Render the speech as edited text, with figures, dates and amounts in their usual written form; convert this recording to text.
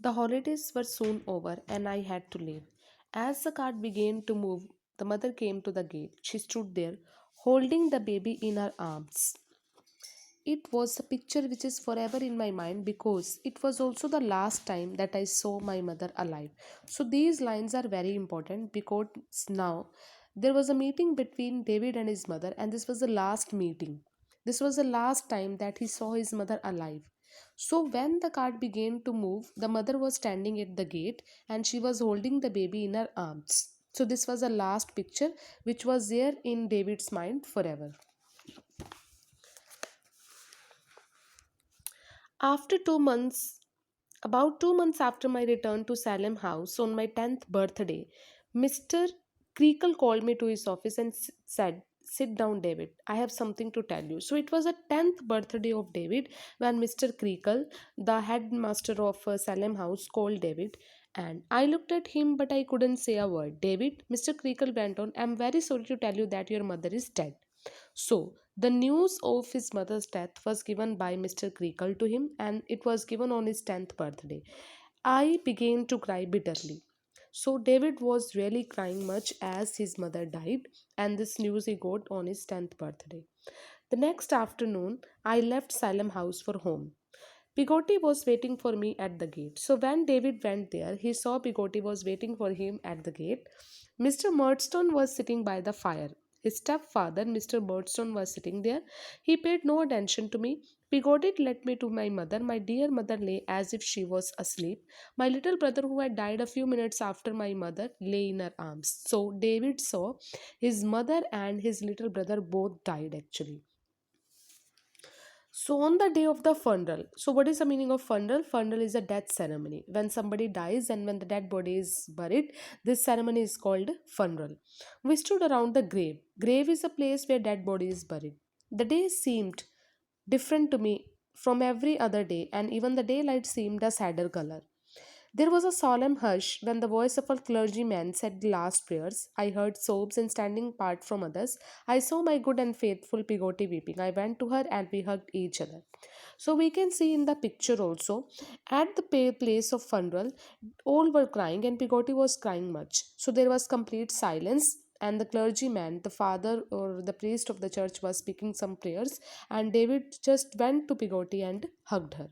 The holidays were soon over and I had to leave. As the cart began to move, the mother came to the gate. She stood there, holding the baby in her arms. It was a picture which is forever in my mind because it was also the last time that I saw my mother alive. So these lines are very important because now there was a meeting between David and his mother, and this was the last meeting. This was the last time that he saw his mother alive. So when the cart began to move, the mother was standing at the gate and she was holding the baby in her arms. So this was the last picture which was there in David's mind forever. After 2 months, about 2 months after my return to Salem House on my 10th birthday, Mr. Creakle called me to his office and said, "Sit down, David. I have something to tell you." So it was a 10th birthday of David when Mr. Creakle, the headmaster of Salem House, called David. And I looked at him, but I couldn't say a word. "David," Mr. Creakle went on, "I'm very sorry to tell you that your mother is dead." So, the news of his mother's death was given by Mr. Creakle to him, and it was given on his 10th birthday. I began to cry bitterly. So, David was really crying much as his mother died, and this news he got on his 10th birthday. The next afternoon, I left Salem House for home. Pigoti was waiting for me at the gate. So when David went there, he saw Pigoti was waiting for him at the gate. Mr. Murdstone was sitting by the fire. His stepfather, Mr. Murdstone, was sitting there. He paid no attention to me. Pigoti led me to my mother. My dear mother lay as if she was asleep. My little brother, who had died a few minutes after my mother, lay in her arms. So David saw his mother and his little brother both died actually. So on the day of the funeral, so what is the meaning of funeral? Funeral is a death ceremony. When somebody dies and when the dead body is buried, this ceremony is called funeral. We stood around the grave. Grave is a place where dead body is buried. The day seemed different to me from every other day, and even the daylight seemed a sadder color. There was a solemn hush when the voice of a clergyman said the last prayers. I heard sobs and standing apart from others. I saw my good and faithful Pigoti weeping. I went to her and we hugged each other. So we can see in the picture also, at the place of funeral, all were crying and Pigoti was crying much. So there was complete silence, and the clergyman, the father or the priest of the church, was speaking some prayers, and David just went to Pigoti and hugged her.